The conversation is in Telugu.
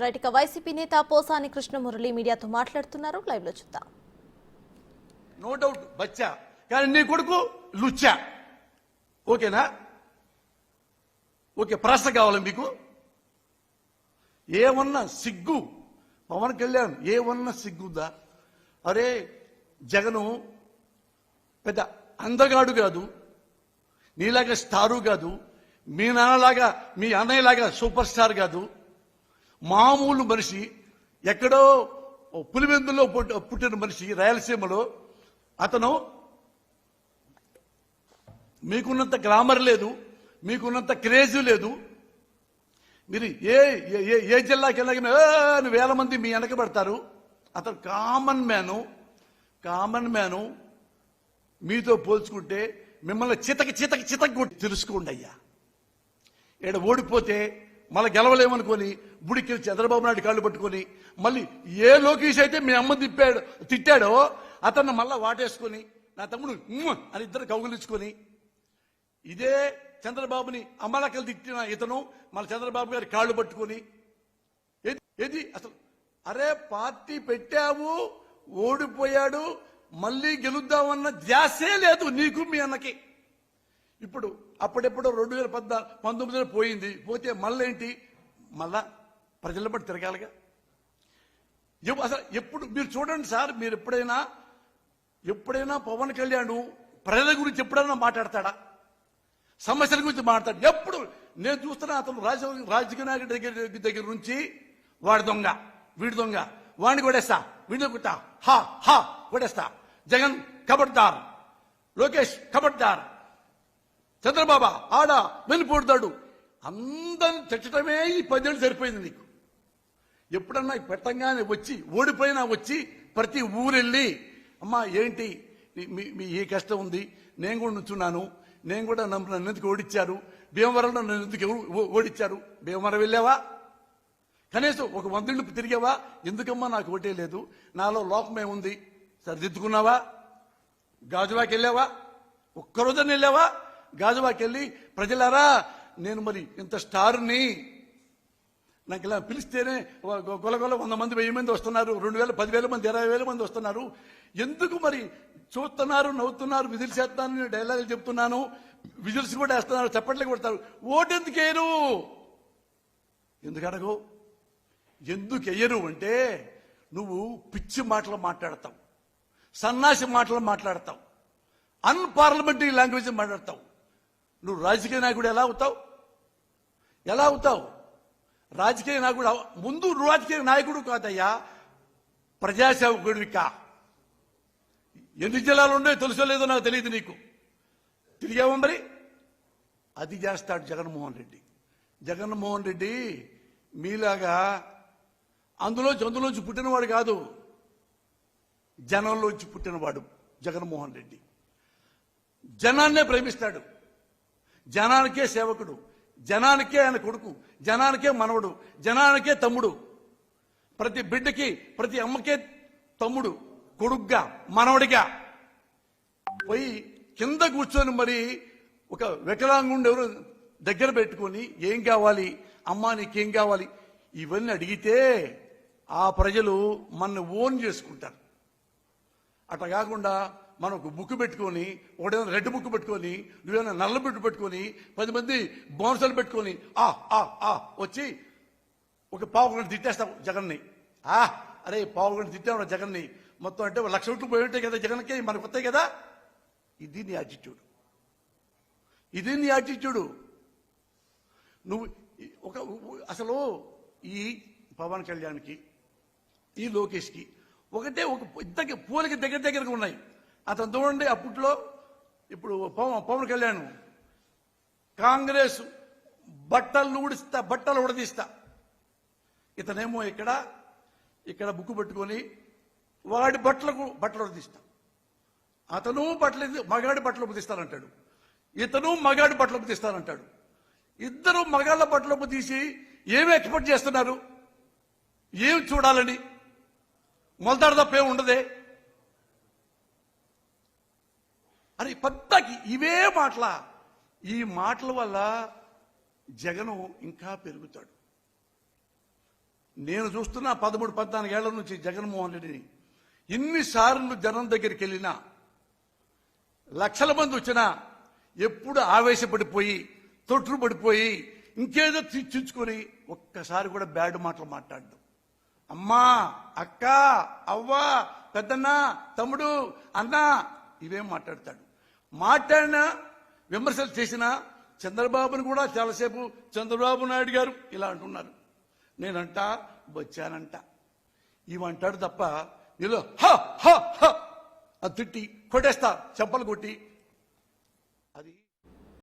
రైట్, ఇక వైసీపీ నేత పోసాని కృష్ణమురళి మీడియాతో మాట్లాడుతున్నారు. లైవ్ లో చూద్దాం. నో డౌట్ బచ్చా, కానీ నీ కొడుకు లుచ్చా. ఓకేనా? ఓకే, ప్రశ్న కావాలి మీకు. ఏమన్నా సిగ్గు పవన్ కళ్యాణ్, ఏమన్నా సిగ్గుందా? అరే జగను పెద్ద అందగాడు కాదు, నీలాగా స్టారు కాదు, మీ నాన్నలాగా మీ అన్నయ్యలాగా సూపర్ స్టార్ కాదు, మామూలు మనిషి, ఎక్కడో పులివెందులో పుట్టిన మనిషి, రాయలసీమలో. అతను మీకున్నంత గ్లామర్ లేదు, మీకున్నంత క్రేజ్ లేదు. మీరు ఏ జిల్లాకి వెళ్ళగా వేల మంది మీ వెనక పెడతారు. అతను కామన్ మ్యాను. మీతో పోల్చుకుంటే మిమ్మల్ని చితక కొట్టి తెలుసుకోండి అయ్యా. ఈడ ఓడిపోతే మళ్ళీ గెలవలేమనుకొని బుడికి చంద్రబాబు నాయుడు కాళ్ళు పట్టుకొని, మళ్ళీ ఏ లోకేష్ అయితే మీ అమ్మ తిట్టాడో అతన్ని మళ్ళా వాటేసుకొని, నా తమ్ముడు అని ఇద్దరు కౌగులించుకొని, ఇదే చంద్రబాబుని అమ్మలక్కలు తిట్టిన ఇతను మళ్ళీ చంద్రబాబు గారి కాళ్ళు పట్టుకొని, ఏది అసలు? అరే పార్టీ పెట్టావు, ఓడిపోయాడు, మళ్ళీ గెలుద్దామన్న ధ్యాసే లేదు నీకు మీ అన్నకి. ఇప్పుడు అప్పుడెప్పుడు 2019 పోయింది, పోతే మళ్ళేంటి? మళ్ళా ప్రజల బట్టి తిరగాలిగా. అసలు ఎప్పుడు మీరు చూడండి సార్, మీరు ఎప్పుడైనా పవన్ కళ్యాణ్ ప్రజల గురించి ఎప్పుడైనా మాట్లాడతాడా? సమస్యల గురించి మాట్లాడతాడు? ఎప్పుడు నేను చూస్తున్నా అతను రాజకీయ నాయకుడి దగ్గర నుంచి వాడి దొంగ, వీడి దొంగ, వాడిని కొడేస్తా, వీడిని కొట్టా, హా కొడేస్తా, జగన్ కబడ్దార్, లోకేష్ కబడ్దార్, చంద్రబాబు ఆడ వెనుపోడుతాడు, అందరిని తెచ్చటమే ఈ 10 ఏళ్ళు సరిపోయింది నీకు. ఎప్పుడన్నా పెట్టంగానే వచ్చి, ఓడిపోయినా వచ్చి ప్రతి ఊరెళ్ళి, అమ్మా ఏంటి మీ ఏ కష్టం ఉంది, నేను కూడా నుంచున్నాను, నేను కూడా నన్ను ఎందుకు ఓడిచ్చారు, భీమవరంలో నన్ను ఎందుకు ఓడిచ్చారు, భీమవరం వెళ్ళావా? కనీసం ఒక 100 ఇళ్ళు తిరిగావా? ఎందుకమ్మా నాకు ఓటే లేదు, నాలో లోపమే ఉంది, సరిదిద్దుకున్నావా? గాజువాకి వెళ్ళావా? ఒక్కరోజున వెళ్ళావా? గాజువాకి వెళ్ళి, ప్రజలారా నేను మరి ఇంత స్టార్ని, నాకు ఇలా పిలిస్తేనే గొలగొల 100 మంది 1000 మంది వస్తున్నారు, 2000 10,000 మంది 20,000 మంది వస్తున్నారు, ఎందుకు మరి చూస్తున్నారు, నవ్వుతున్నారు, విజిల్స్ చేస్తాను, డైలాగులు చెప్తున్నాను, విజిల్స్ కూడా వేస్తున్నారు, చప్పట్లు కొడతారు, ఓటు ఎందుకు వేయరు? ఎందుకు అడగవు? ఎందుకు వేయరు అంటే నువ్వు పిచ్చి మాటలు మాట్లాడతావు, సన్నాసి మాటలు మాట్లాడతావు, అన్పార్లమెంటరీ లాంగ్వేజ్ మాట్లాడతావు. నువ్వు రాజకీయ నాయకుడు ఎలా అవుతావు? రాజకీయ నాయకుడు ముందు రాజకీయ నాయకుడు కాదయ్యా, ప్రజాసేవకుడివి కా. ఎన్ని జిల్లాలు ఉన్నాయో తెలుసో లేదో నాకు తెలియదు, నీకు తిరిగావా? మరి అది చేస్తాడు జగన్మోహన్ రెడ్డి. మీలాగా అందులోంచి పుట్టినవాడు కాదు, జనంలోంచి పుట్టినవాడు జగన్మోహన్ రెడ్డి. జనాన్నే ప్రేమిస్తాడు, జనానికే సేవకుడు, జనానికే ఆయన కొడుకు, జనానికే మనవడు, జనానికే తమ్ముడు. ప్రతి బిడ్డకి, ప్రతి అమ్మకే తమ్ముడు, కొడుగ్గా, మనవడిగా. పోయి కింద కూర్చొని మరి ఒక వికలాంగుండి ఎవరు దగ్గర పెట్టుకొని, ఏం కావాలి అమ్మా, నీకేం కావాలి, ఇవన్నీ అడిగితే ఆ ప్రజలు మన ఓన్ చేసుకుంటారు. అట్లా కాకుండా మనం ఒక బుక్ పెట్టుకొని, ఒకడేమైనా రెడ్ బుక్ పెట్టుకొని, నువ్వేమైనా నల్ల బుక్ పెట్టుకొని, 10 మంది బౌన్సర్లు పెట్టుకొని వచ్చి ఒక పావుగంట తిట్టేస్తావు జగన్ని. అరే పావుగంట తిట్టావు జగన్ని, మొత్తం అంటే 1,00,000 ఓట్లు పోయి ఉంటాయి కదా జగన్కి, మనకు వస్తాయి కదా. ఇది నీ యాటిట్యూడు. నువ్వు అసలు ఈ పవన్ కళ్యాణ్కి, ఈ లోకేష్కి ఒకటే ఇద్దరికి పోలిక దగ్గరగా ఉన్నాయి. అతను చూడండి, అప్పట్లో ఇప్పుడు పవన్ కళ్యాణ్ కాంగ్రెస్ బట్టలు ఉడదీస్తా, ఇతనేమో ఇక్కడ బుక్కు పెట్టుకొని వాడి బట్టలు ఉడదీస్తా. అతను మగాడి బట్టలు ఉపదిస్తానంటాడు, ఇతను మగాడి బట్టలు ఉపదిస్తానంటాడు. ఇద్దరు మగాళ్ళ బట్టలు ఉపదీసి ఏమి ఎక్స్పెక్ట్ చేస్తున్నారు? ఏమి చూడాలని? మొలతాడు తప్ప ఏమి ఉండదే. అని పద్దాకి ఇవే ఈ మాటల వల్ల జగను ఇంకా పెరుగుతాడు. నేను చూస్తున్నా 13-14 ఏళ్ల నుంచి జగన్మోహన్ రెడ్డిని ఇన్నిసార్లు జనం దగ్గరికి వెళ్ళినా లక్షల మంది వచ్చినా ఎప్పుడు ఆవేశపడిపోయి తొట్టుపడిపోయి ఇంకేదో తీర్చుకొని ఒక్కసారి కూడా బ్యాడ్ మాటలు మాట్లాడు. అమ్మా, అక్క, అవ్వ, పెద్దన్న, తమ్ముడు, అన్న ఇవేం మాట్లాడతాడు. మాట్లాడినా విమర్శలు చేసినా చంద్రబాబుని కూడా చాలాసేపు చంద్రబాబు నాయుడు గారు ఇలా అంటున్నారు. నేనంట వచ్చానంట ఇవంటాడు తప్ప ఇలా హ హ హ అది తిట్టి కొట్టేస్తా, చెంపలు కొట్టి అది